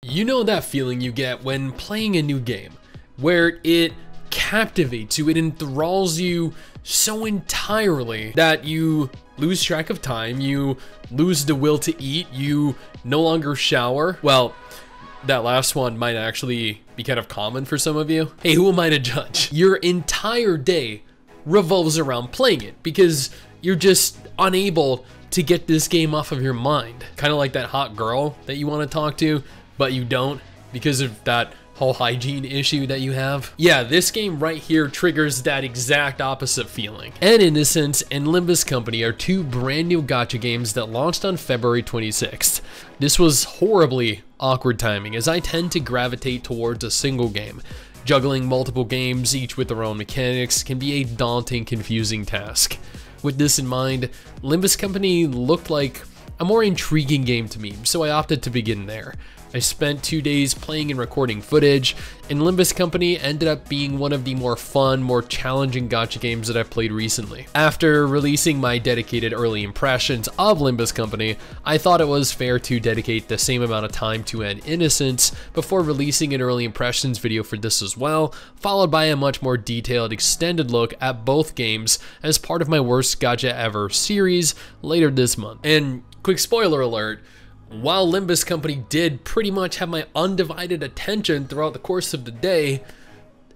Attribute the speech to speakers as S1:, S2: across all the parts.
S1: You know that feeling you get when playing a new game, where it captivates you, it enthralls you so entirely that you lose track of time, you lose the will to eat, you no longer shower. Well, that last one might actually be kind of common for some of you. Hey, who am I to judge? Your entire day revolves around playing it because you're just unable to get this game off of your mind. Kind of like that hot girl that you want to talk to, but you don't because of that whole hygiene issue that you have. Yeah, this game right here triggers that exact opposite feeling. N-Innocence and Limbus Company are two brand new gacha games that launched on February 26th. This was horribly awkward timing, as I tend to gravitate towards a single game. Juggling multiple games, each with their own mechanics, can be a daunting, confusing task. With this in mind, Limbus Company looked like a more intriguing game to me, so I opted to begin there. I spent 2 days playing and recording footage, and Limbus Company ended up being one of the more fun, more challenging gacha games that I've played recently. After releasing my dedicated early impressions of Limbus Company, I thought it was fair to dedicate the same amount of time to N-Innocence before releasing an early impressions video for this as well, followed by a much more detailed extended look at both games as part of my Worst Gacha Ever series later this month. And quick spoiler alert, while Limbus Company did pretty much have my undivided attention throughout the course of the day,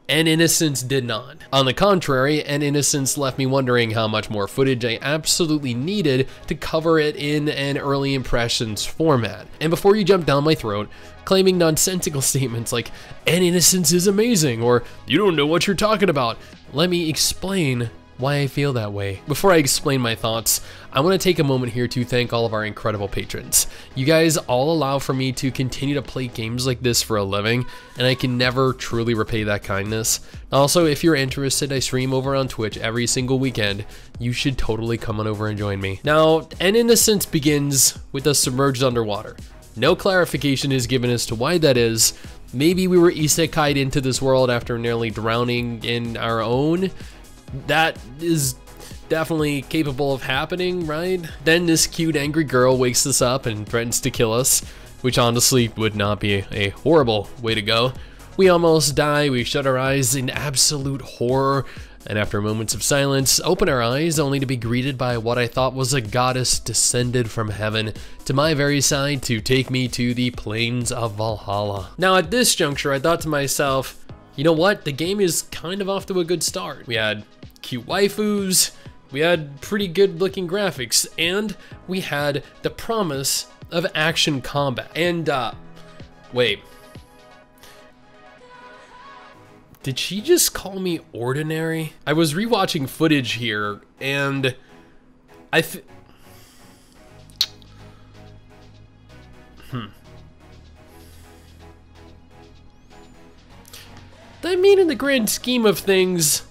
S1: N-Innocence did not. On the contrary, N-Innocence left me wondering how much more footage I absolutely needed to cover it in an early impressions format. And before you jump down my throat, claiming nonsensical statements like, N-Innocence is amazing, or you don't know what you're talking about, let me explain why I feel that way. Before I explain my thoughts, I want to take a moment here to thank all of our incredible patrons. You guys all allow for me to continue to play games like this for a living, and I can never truly repay that kindness. Also, if you're interested, I stream over on Twitch every single weekend. You should totally come on over and join me. Now, N-Innocence begins with us submerged underwater. No clarification is given as to why that is. Maybe we were isekai'd into this world after nearly drowning in our own. That is definitely capable of happening, right? Then this cute angry girl wakes us up and threatens to kill us, which honestly would not be a horrible way to go. We almost die, we shut our eyes in absolute horror, and after moments of silence, open our eyes only to be greeted by what I thought was a goddess descended from heaven to my very side to take me to the plains of Valhalla. Now at this juncture, I thought to myself, you know what, the game is kind of off to a good start. We had cute waifus, we had pretty good looking graphics, and we had the promise of action combat. And wait, did she just call me ordinary? I was rewatching footage here and Did I mean, in the grand scheme of things,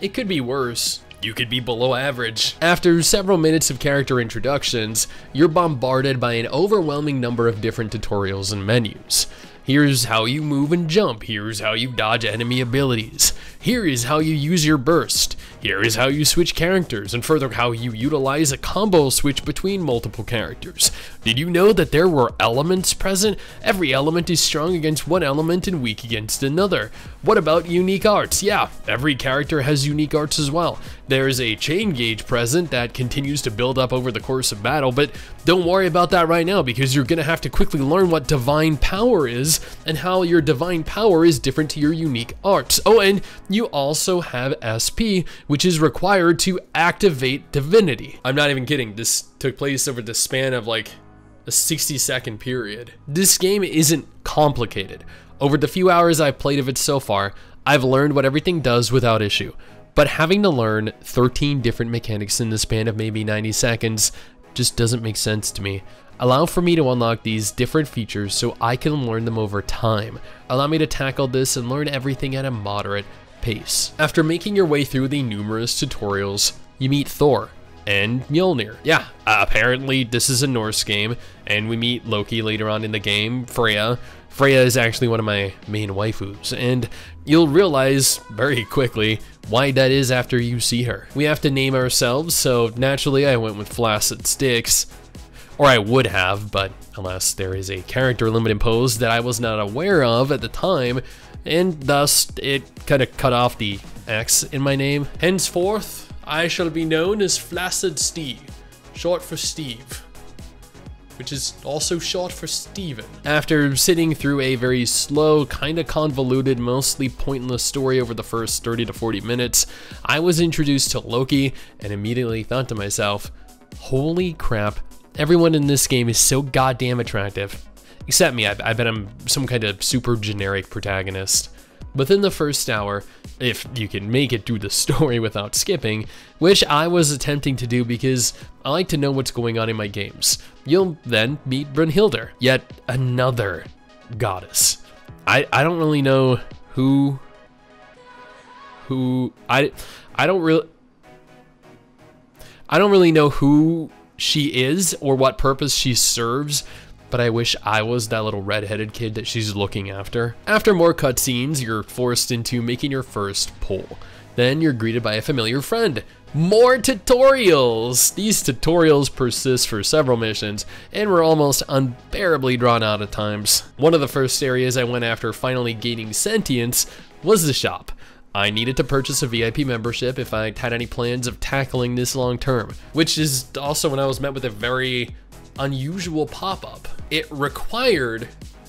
S1: it could be worse. You could be below average. After several minutes of character introductions, you're bombarded by an overwhelming number of different tutorials and menus. Here's how you move and jump. Here's how you dodge enemy abilities. Here is how you use your burst. Here is how you switch characters, and further how you utilize a combo switch between multiple characters. Did you know that there were elements present? Every element is strong against one element and weak against another. What about unique arts? Yeah, every character has unique arts as well. There is a chain gauge present that continues to build up over the course of battle, but don't worry about that right now because you're gonna have to quickly learn what divine power is and how your divine power is different to your unique arts. Oh, and you also have SP, which is required to activate divinity. I'm not even kidding, this took place over the span of like a 60-second period. This game isn't complicated. Over the few hours I've played of it so far, I've learned what everything does without issue. But having to learn 13 different mechanics in the span of maybe 90 seconds just doesn't make sense to me. Allow for me to unlock these different features so I can learn them over time. Allow me to tackle this and learn everything at a moderate pace. After making your way through the numerous tutorials, you meet Thor and Mjolnir. Yeah, apparently this is a Norse game, and we meet Loki later on in the game, Freya. Freya is actually one of my main waifus, and you'll realize very quickly why that is after you see her. We have to name ourselves, so naturally I went with Flaccid Stix. Or I would have, but alas, there is a character limit imposed that I was not aware of at the time, and thus it kind of cut off the X in my name. Henceforth, I shall be known as Flaccid Steve, short for Steve, which is also short for Steven. After sitting through a very slow, kinda convoluted, mostly pointless story over the first 30 to 40 minutes, I was introduced to Loki and immediately thought to myself, holy crap, everyone in this game is so goddamn attractive. Except me, I bet I'm some kind of super generic protagonist. Within the first hour, if you can make it through the story without skipping, which I was attempting to do because I like to know what's going on in my games, you'll then meet Brunhilde, yet another goddess. I don't really know I don't really know who she is or what purpose she serves, but I wish I was that little red-headed kid that she's looking after. After more cutscenes, you're forced into making your first pull. Then you're greeted by a familiar friend. More tutorials! These tutorials persist for several missions, and were almost unbearably drawn out at times. One of the first areas I went after finally gaining sentience was the shop. I needed to purchase a VIP membership if I had any plans of tackling this long term, which is also when I was met with a very unusual pop-up. It required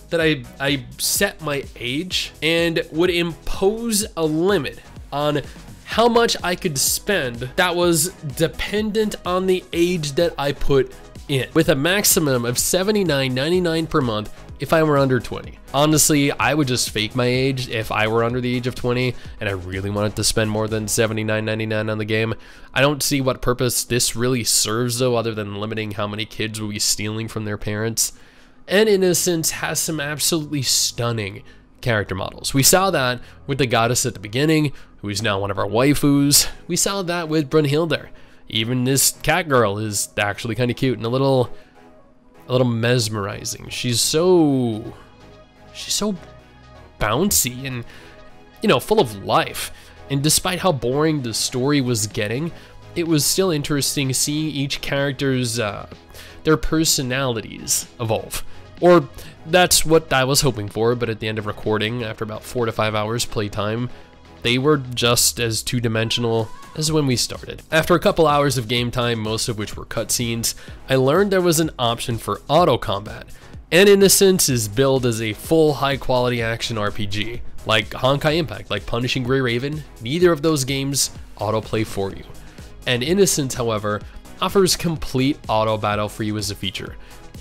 S1: that I set my age and would impose a limit on how much I could spend that was dependent on the age that I put in, with a maximum of $79.99 per month if I were under 20. Honestly, I would just fake my age if I were under the age of 20 and I really wanted to spend more than $79.99 on the game. I don't see what purpose this really serves though, other than limiting how many kids will be stealing from their parents. N-Innocence has some absolutely stunning character models. We saw that with the goddess at the beginning, who is now one of our waifus. We saw that with Brunhilde. Even this cat girl is actually kind of cute and a little mesmerizing. She's so bouncy and, you know, full of life. And despite how boring the story was getting, it was still interesting seeing each character's their personalities evolve. Or that's what I was hoping for, but at the end of recording, after about 4 to 5 hours playtime, they were just as two-dimensional as when we started. After a couple hours of game time, most of which were cutscenes, I learned there was an option for auto combat. N-Innocence is billed as a full high-quality action RPG. Like Honkai Impact, like Punishing Grey Raven, neither of those games autoplay for you. N-Innocence, however, offers complete auto battle for you as a feature.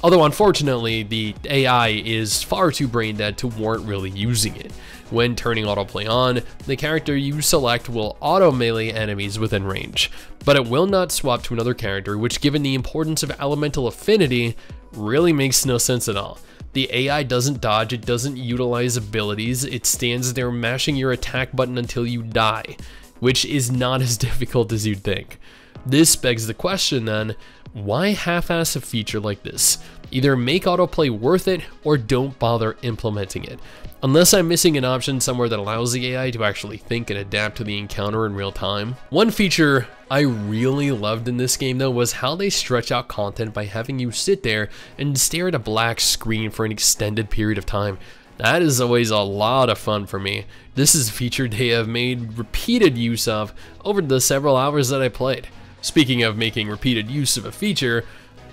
S1: Although unfortunately, the AI is far too brain dead to warrant really using it. When turning autoplay on, the character you select will auto melee enemies within range, but it will not swap to another character, which given the importance of elemental affinity, really makes no sense at all. The AI doesn't dodge, it doesn't utilize abilities, it stands there mashing your attack button until you die, which is not as difficult as you'd think. This begs the question then, why half-ass a feature like this? Either make autoplay worth it or don't bother implementing it. Unless I'm missing an option somewhere that allows the AI to actually think and adapt to the encounter in real time. One feature I really loved in this game though was how they stretch out content by having you sit there and stare at a black screen for an extended period of time. That is always a lot of fun for me. This is a feature they have made repeated use of over the several hours that I played. Speaking of making repeated use of a feature,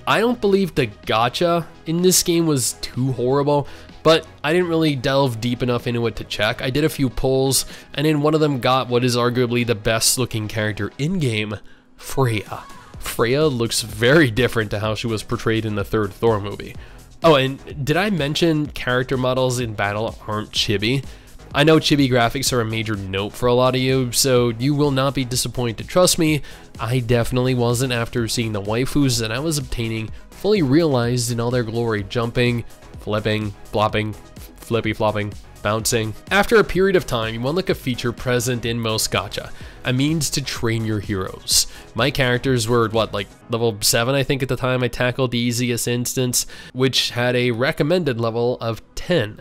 S1: I don't believe the gacha in this game was too horrible, but I didn't really delve deep enough into it to check. I did a few pulls, and in one of them got what is arguably the best looking character in-game, Freya. Freya looks very different to how she was portrayed in the third Thor movie. Oh, and did I mention character models in battle aren't chibi? I know chibi graphics are a major note for a lot of you, so you will not be disappointed. Trust me, I definitely wasn't after seeing the waifus that I was obtaining fully realized in all their glory, jumping, flipping, flopping, flippy-flopping, bouncing. After a period of time, you unlock a feature present in most gacha, a means to train your heroes. My characters were, what, like level 7 I think at the time I tackled the easiest instance, which had a recommended level of 10.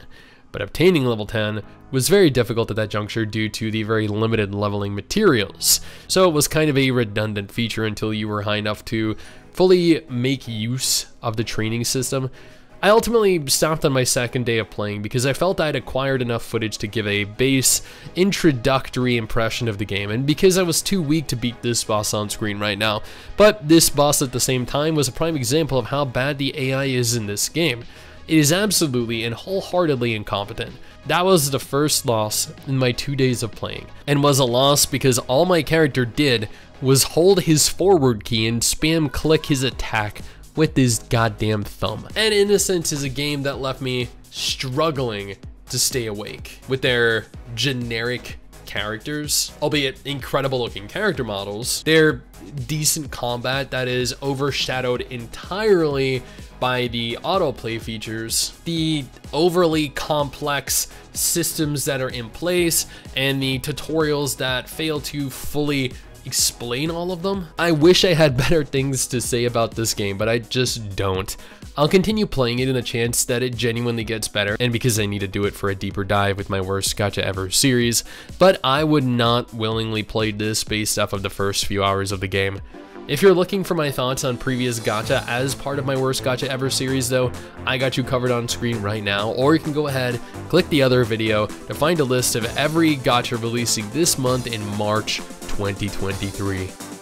S1: But obtaining level 10 was very difficult at that juncture due to the very limited leveling materials. So it was kind of a redundant feature until you were high enough to fully make use of the training system, I ultimately stopped on my second day of playing because I felt I'd acquired enough footage to give a base introductory impression of the game, and because I was too weak to beat this boss on screen right now. But this boss at the same time was a prime example of how bad the AI is in this game. It is absolutely and wholeheartedly incompetent. That was the first loss in my 2 days of playing, and was a loss because all my character did was hold his forward key and spam click his attack with his goddamn thumb. N-Innocence is a game that left me struggling to stay awake. With their generic characters, albeit incredible looking character models, their decent combat that is overshadowed entirely by the autoplay features, the overly complex systems that are in place, and the tutorials that fail to fully explain all of them. I wish I had better things to say about this game, but I just don't. I'll continue playing it in the chance that it genuinely gets better, and because I need to do it for a deeper dive with my worst gacha ever series, but I would not willingly play this based off of the first few hours of the game. If you're looking for my thoughts on previous gacha as part of my worst gacha ever series though, I got you covered on screen right now, or you can go ahead, click the other video to find a list of every gacha releasing this month in March 2023.